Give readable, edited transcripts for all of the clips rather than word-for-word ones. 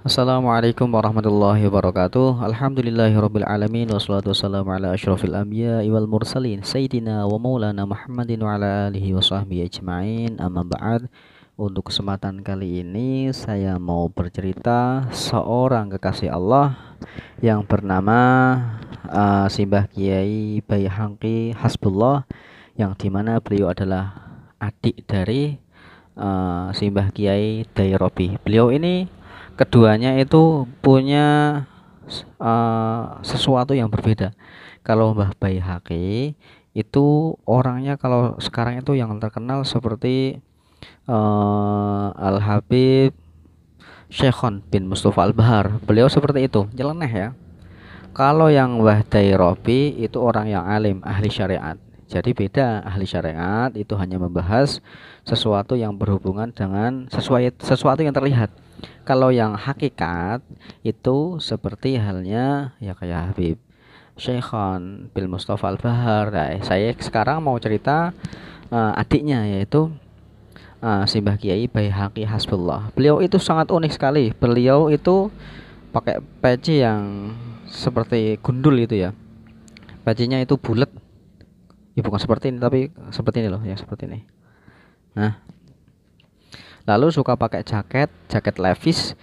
Assalamualaikum warahmatullahi wabarakatuh. Alhamdulillahirabbil alamin wassalatu wassalamu ala asyrofil anbiya'i wal mursalin sayyidina wa maulana Muhammadin wa ala alihi wa sahbihi ajma'in. Amma ba'd. Untuk kesempatan kali ini saya mau bercerita seorang kekasih Allah yang bernama Simbah Kiai Baihaqi Hasbullah, yang dimana beliau adalah adik dari Simbah Kiai Dairobi. Beliau ini keduanya itu punya sesuatu yang berbeda. Kalau Mbah Baihaqi itu orangnya kalau sekarang itu yang terkenal seperti Al-Habib Syekhon bin Mustafa Al-Bahar. Beliau seperti itu, nyeleneh ya. Kalau yang Mbah Dairobi itu orang yang alim, ahli syariat. Jadi beda, ahli syariat itu hanya membahas sesuatu yang berhubungan dengan sesuatu yang terlihat. Kalau yang hakikat itu seperti halnya ya kayak Habib Syekhon bin Mustafa Al-Bahar. Nah, saya sekarang mau cerita adiknya, yaitu Simbah Kiai Baihaqi Hasbullah. Beliau itu sangat unik sekali. Beliau itu pakai peci yang seperti gundul itu ya. Pecinya itu bulat. Ya bukan seperti ini, tapi seperti ini loh, yang seperti ini. Nah, lalu suka pakai jaket Levi's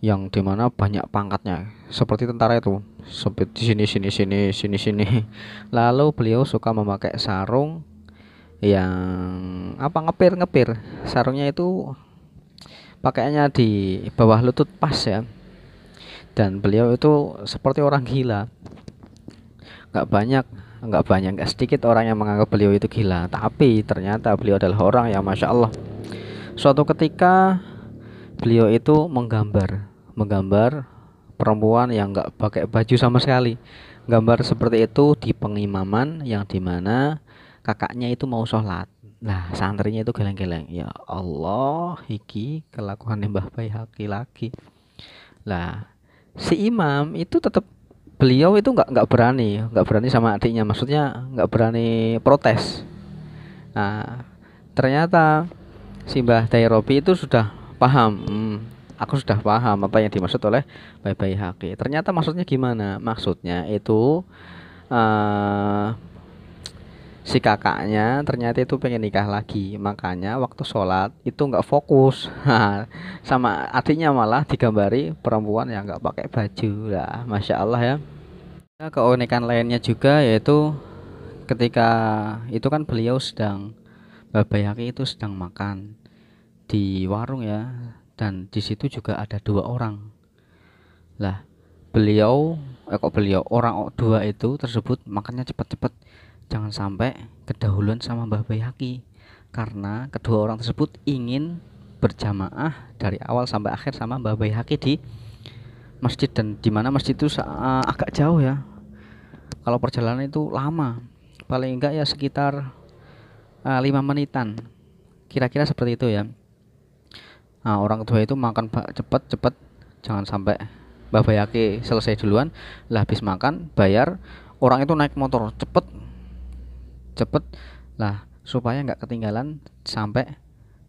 yang dimana banyak pangkatnya, seperti tentara itu, seperti sini. Lalu beliau suka memakai sarung yang ngepir. Sarungnya itu pakaiannya di bawah lutut pas ya. Dan beliau itu seperti orang gila. Nggak sedikit orang yang menganggap beliau itu gila, tapi ternyata beliau adalah orang yang masya Allah. Suatu ketika beliau itu menggambar perempuan yang nggak pakai baju sama sekali. Gambar seperti itu di pengimaman yang dimana kakaknya itu mau sholat. Nah, santrinya itu geleng-geleng. Ya Allah, iki kelakuan Mbah Baihaqi lagi. Lah, si imam itu tetap, beliau itu nggak berani sama adiknya, maksudnya nggak berani protes. Nah, ternyata si Mbah Dairobi itu sudah paham. Aku sudah paham apa yang dimaksud oleh Mbah Baihaqi. Ternyata maksudnya gimana? Maksudnya itu si kakaknya ternyata itu pengen nikah lagi, makanya waktu sholat itu nggak fokus. Sama adiknya malah digambari perempuan yang nggak pakai baju. Lah, masya Allah ya. Keunikan lainnya juga yaitu ketika itu kan beliau sedang, Mbah Baihaqi itu sedang makan di warung ya, dan di situ juga ada dua orang. Lah, beliau orang dua itu tersebut makannya cepat-cepat, jangan sampai kedahuluan sama Mbah Baihaqi, karena kedua orang tersebut ingin berjamaah dari awal sampai akhir sama Mbah Baihaqi di masjid, dan di mana masjid itu agak jauh ya. Kalau perjalanan itu lama, paling enggak ya sekitar 5 menitan, kira-kira seperti itu ya. Nah, orang tua itu makan cepet, jangan sampai Mbah Baihaqi selesai duluan. Lah, habis makan bayar, orang itu naik motor cepet lah, supaya nggak ketinggalan sampai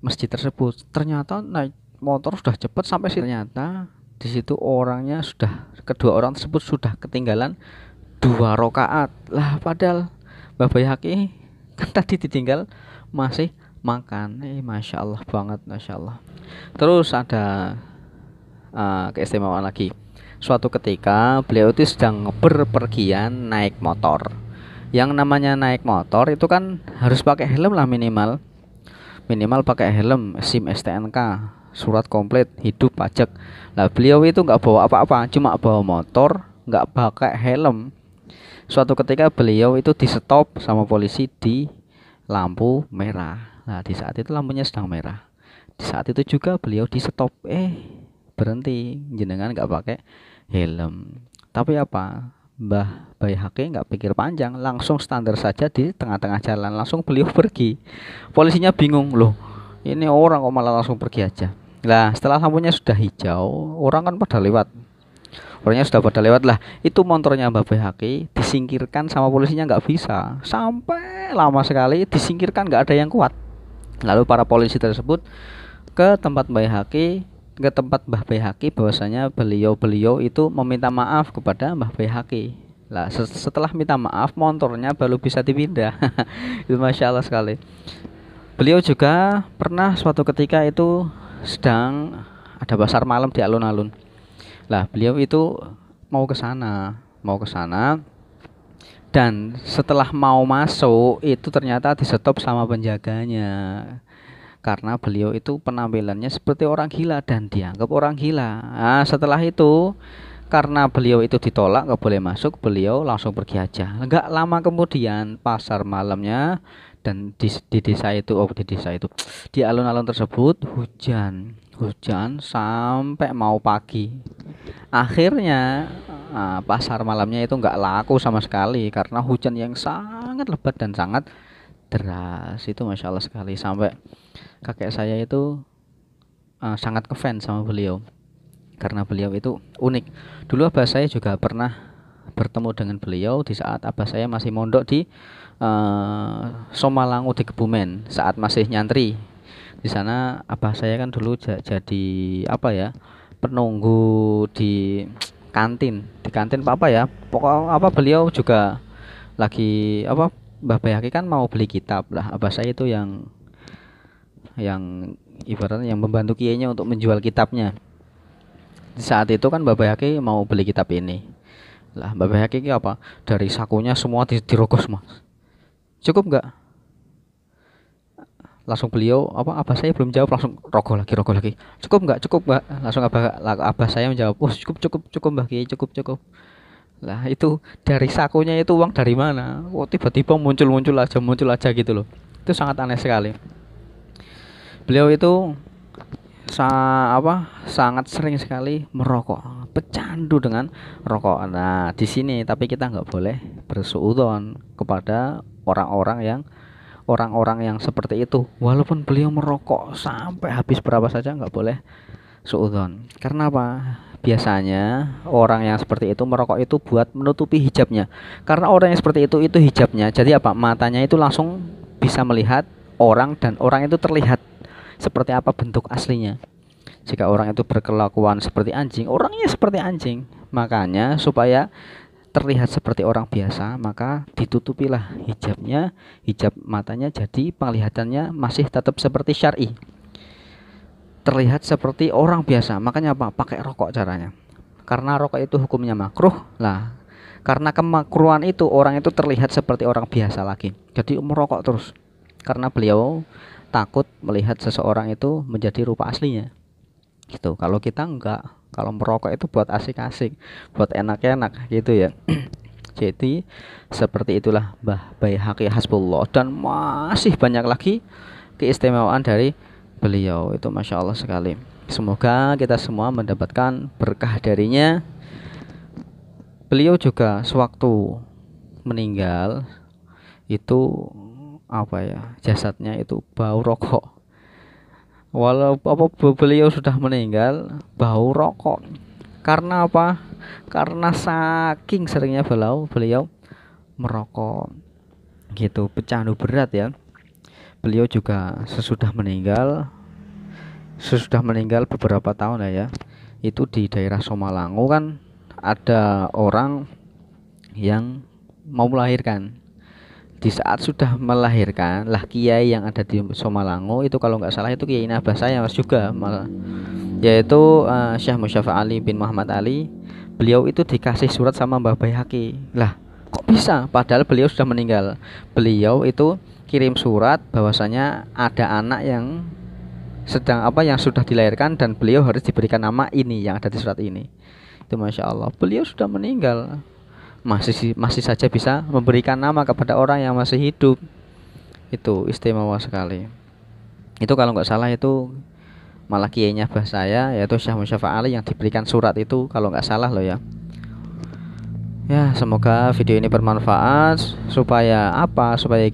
masjid tersebut. Ternyata naik motor sudah cepet sampai sini, ternyata di situ kedua orang tersebut sudah ketinggalan 2 rakaat. Lah, padahal Mbah Baihaqi kan tadi ditinggal masih makan. Masya Allah banget, masya Allah. Terus ada keistimewaan lagi. Suatu ketika beliau itu sedang berpergian naik motor. Yang namanya naik motor itu kan harus pakai helm lah, minimal pakai helm, SIM STNK, surat komplit hidup, pajak. Lah, beliau itu nggak bawa apa-apa, cuma bawa motor, nggak pakai helm. Suatu ketika beliau itu di stop sama polisi di lampu merah. Nah, di saat itu lampunya sedang merah. Di saat itu juga beliau di stop, berhenti, jenengan nggak pakai helm. Tapi apa, Mbah Baihaqi nggak pikir panjang, langsung standar saja di tengah-tengah jalan, langsung beliau pergi. Polisinya bingung, loh ini orang kok malah langsung pergi aja. Lah, setelah lampunya sudah hijau, orang kan pada lewat. Orangnya sudah pada lewat lah, itu motornya Mbah Baihaqi disingkirkan sama polisinya, nggak bisa, sampai lama sekali disingkirkan, nggak ada yang kuat. Lalu para polisi tersebut ke tempat Baihaqi ke tempat Mbah Baihaqi bahwasanya beliau itu meminta maaf kepada Mbah Baihaqi. Lah setelah minta maaf motornya baru bisa dipindah. Itu masya Allah sekali. Beliau juga pernah suatu ketika itu sedang ada pasar malam di alun-alun. Lah beliau itu mau ke sana dan setelah mau masuk itu ternyata di-stop sama penjaganya. Karena beliau itu penampilannya seperti orang gila dan dianggap orang gila. Nah, setelah itu karena beliau itu ditolak nggak boleh masuk, beliau langsung pergi aja. Nggak lama kemudian pasar malamnya dan di desa itu, di alun-alun tersebut hujan sampai mau pagi. Akhirnya pasar malamnya itu nggak laku sama sekali karena hujan yang sangat lebat dan sangat deras. Itu masya Allah sekali, sampai kakek saya itu sangat ngefans sama beliau karena beliau itu unik. Dulu abah saya juga pernah bertemu dengan beliau di saat abah saya masih mondok di Somalangu di Kebumen saat masih nyantri. Di sana abah saya kan dulu jadi apa ya, penunggu di kantin apa ya, pokok apa, beliau juga lagi apa, Mbah Baihaqi kan mau beli kitab lah, abah saya itu yang ibaratnya yang membantu kiainya untuk menjual kitabnya. Di saat itu kan Mbah Baihaqi mau beli kitab ini. Lah Mbah Baihaqi apa? Dari sakunya semua dirogos, Mas. Cukup nggak? Langsung beliau apa saya belum jawab, langsung rogoh lagi. Cukup nggak? Langsung abah saya menjawab, "Oh, cukup Mbah Kiai, cukup." Lah itu dari sakunya itu uang dari mana? Oh, tiba-tiba muncul aja gitu loh. Itu sangat aneh sekali. Beliau itu sangat sering sekali merokok, pecandu dengan rokok. Nah, di sini tapi kita nggak boleh bersuudzon kepada orang-orang yang seperti itu. Walaupun beliau merokok sampai habis berapa saja, nggak boleh suudzon. Karena apa? Biasanya orang yang seperti itu merokok itu buat menutupi hijabnya. Karena orang yang seperti itu hijabnya. Jadi apa? Matanya itu langsung bisa melihat orang dan orang itu terlihat seperti apa bentuk aslinya. Jika orang itu berkelakuan seperti anjing, orangnya seperti anjing. Makanya supaya terlihat seperti orang biasa, maka ditutupilah hijabnya, hijab matanya, jadi penglihatannya masih tetap seperti syar'i. Terlihat seperti orang biasa. Makanya apa? Pakai rokok caranya. Karena rokok itu hukumnya makruh. Lah, karena kemakruhan itu orang itu terlihat seperti orang biasa lagi. Jadi merokok terus. Karena beliau takut melihat seseorang itu menjadi rupa aslinya. Gitu. Kalau kita enggak, kalau merokok itu buat asik-asik, buat enak-enak gitu ya. Jadi seperti itulah Mbah Baihaqi Hasbullah, dan masih banyak lagi keistimewaan dari beliau itu, masya Allah sekali. Semoga kita semua mendapatkan berkah darinya. Beliau juga sewaktu meninggal itu apa ya, jasadnya itu bau rokok. Walau beliau sudah meninggal, bau rokok. Karena apa? Karena saking seringnya beliau merokok gitu, pecandu berat ya. Beliau juga sesudah meninggal beberapa tahun ya. Itu di daerah Somalangu kan ada orang yang mau melahirkan. Di saat sudah melahirkan lah, kiai yang ada di Somalangu itu kalau nggak salah itu kiai abah saya Mas juga malah, yaitu Syekh Musyafa Ali bin Muhammad Ali. Beliau itu dikasih surat sama Mbah Baihaqi. Lah kok bisa? Padahal beliau sudah meninggal. Beliau itu kirim surat bahwasanya ada anak yang yang sudah dilahirkan dan beliau harus diberikan nama ini yang ada di surat ini. Itu masya Allah, beliau sudah meninggal masih saja bisa memberikan nama kepada orang yang masih hidup. Itu istimewa sekali. Itu kalau nggak salah itu malah kiainya abah saya, yaitu Syekh Musyafa Ali, yang diberikan surat itu kalau nggak salah loh ya. Ya, semoga video ini bermanfaat supaya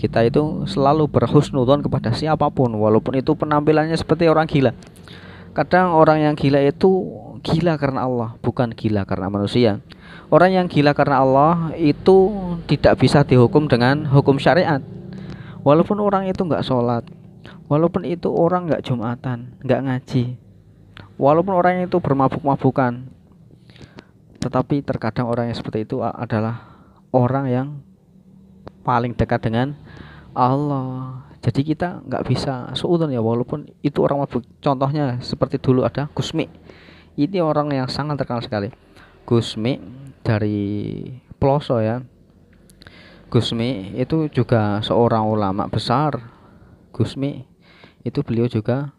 kita itu selalu berhusnudzon kepada siapapun, walaupun itu penampilannya seperti orang gila. Kadang orang yang gila itu gila karena Allah, bukan gila karena manusia. Orang yang gila karena Allah itu tidak bisa dihukum dengan hukum syariat. Walaupun orang itu nggak sholat, walaupun itu orang nggak jumatan, nggak ngaji, Walaupun orang itu bermabuk-mabukan, tetapi terkadang orang yang seperti itu adalah orang yang paling dekat dengan Allah. Jadi kita nggak bisa suudzon ya, walaupun itu orang mabuk. Contohnya seperti dulu ada Gusmi. Ini orang yang sangat terkenal sekali. Gusmi dari Ploso ya. Gusmi itu juga seorang ulama besar. Gusmi itu beliau juga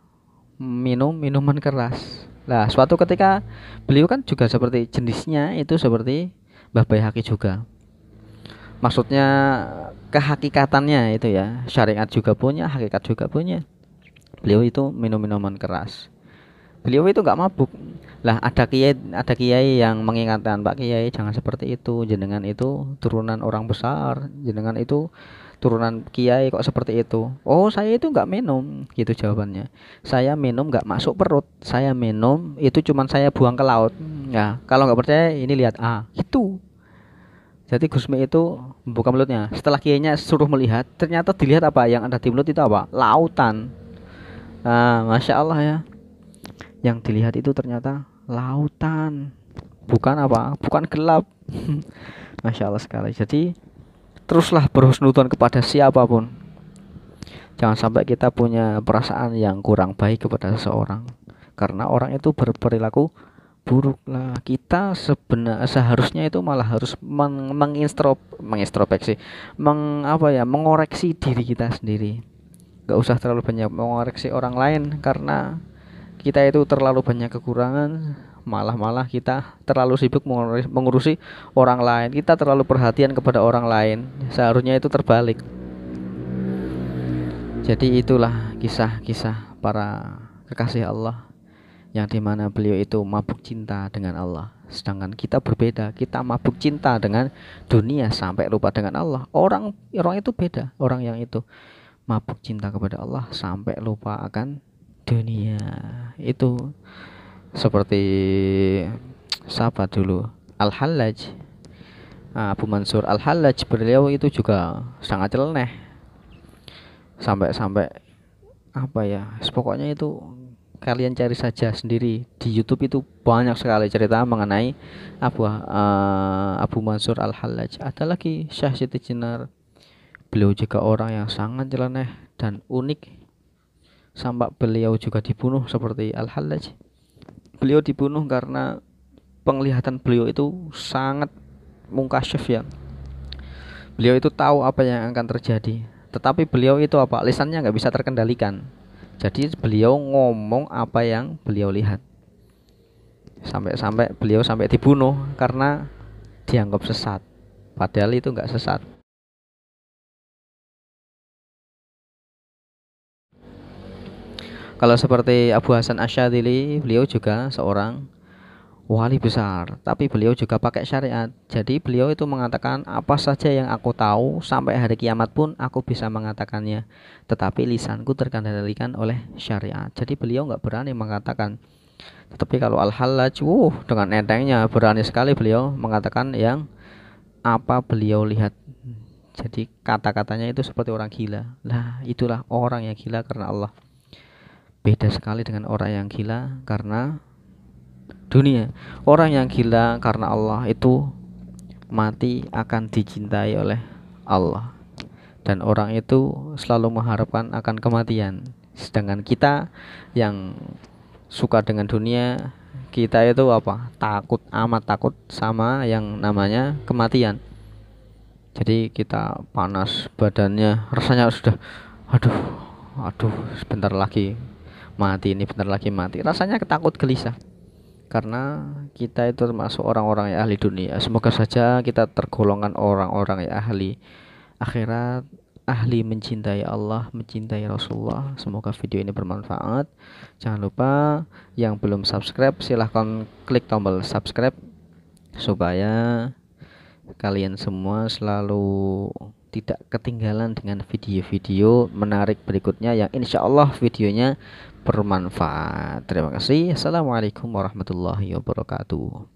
minum minuman keras. Nah, suatu ketika beliau kan juga seperti jenisnya itu seperti Mbah Baihaqi juga. Maksudnya kehakikatannya itu ya, syariat juga punya, hakikat juga punya. Beliau itu minum minuman keras. Beliau itu nggak mabuk. Lah ada kiai yang mengingatkan, Pak Kiai jangan seperti itu. Jenengan itu turunan orang besar. Jenengan itu turunan kiai kok seperti itu. Oh saya itu nggak minum, gitu jawabannya. Saya minum nggak masuk perut. Saya minum itu cuman saya buang ke laut. Ya kalau nggak percaya ini lihat itu. Jadi Gusmi itu membuka mulutnya. Setelah kiainya suruh melihat, ternyata dilihat apa yang ada di mulut itu apa? Lautan. Nah, masya Allah ya. Yang dilihat itu ternyata lautan, bukan apa? Bukan gelap. Masya Allah sekali. Jadi teruslah berhusnudzon kepada siapapun. Jangan sampai kita punya perasaan yang kurang baik kepada seseorang, karena orang itu berperilaku buruk lah. Kita seharusnya itu malah harus mengintrospeksi, mengoreksi diri kita sendiri. Gak usah terlalu banyak mengoreksi orang lain, karena kita itu terlalu banyak kekurangan. Malah kita terlalu sibuk mengurusi orang lain. Kita terlalu perhatian kepada orang lain. Seharusnya itu terbalik. Jadi itulah kisah-kisah para kekasih Allah, yang dimana beliau itu mabuk cinta dengan Allah. Sedangkan kita berbeda, kita mabuk cinta dengan dunia sampai lupa dengan Allah. Orang itu beda. Orang yang itu mabuk cinta kepada Allah sampai lupa akan dunia. Itu seperti siapa dulu, Al-Hallaj, Abu Mansur Al-Hallaj. Beliau itu juga sangat nyeleneh, sampai pokoknya itu kalian cari saja sendiri di YouTube, itu banyak sekali cerita mengenai Abu Mansur Al-Hallaj. Ada lagi Syekh Siti Jenar, beliau juga orang yang sangat nyeleneh dan unik. Sampai beliau juga dibunuh seperti Al-Hallaj. Beliau dibunuh karena penglihatan beliau itu sangat mungkasyif ya. Beliau itu tahu apa yang akan terjadi, tetapi beliau itu lisannya nggak bisa terkendalikan. Jadi beliau ngomong apa yang beliau lihat. Sampai beliau sampai dibunuh karena dianggap sesat, padahal itu nggak sesat. Kalau seperti Abu Hasan Asyadzili, beliau juga seorang wali besar, tapi beliau juga pakai syariat. Jadi beliau itu mengatakan, apa saja yang aku tahu sampai hari kiamat pun aku bisa mengatakannya, tetapi lisanku terkendalikan oleh syariat. Jadi beliau nggak berani mengatakan. Tetapi kalau Al-Hallaj, dengan entengnya berani sekali beliau mengatakan yang apa beliau lihat. Jadi kata-katanya itu seperti orang gila. Lah itulah orang yang gila karena Allah. Beda sekali dengan orang yang gila karena dunia. Orang yang gila karena Allah itu mati akan dicintai oleh Allah, dan orang itu selalu mengharapkan akan kematian. Sedangkan kita yang suka dengan dunia, kita itu amat takut sama yang namanya kematian. Jadi kita panas badannya, rasanya sudah aduh sebentar lagi mati, bentar lagi mati. Rasanya ketakut gelisah, karena kita itu termasuk orang-orang yang ahli dunia. Semoga saja kita tergolongan orang-orang yang ahli akhirat, ahli mencintai Allah, mencintai Rasulullah. Semoga video ini bermanfaat. Jangan lupa yang belum subscribe, silahkan klik tombol subscribe supaya kalian semua selalu tidak ketinggalan dengan video-video menarik berikutnya yang insya Allah videonya bermanfaat. Terima kasih. Assalamualaikum warahmatullahi wabarakatuh.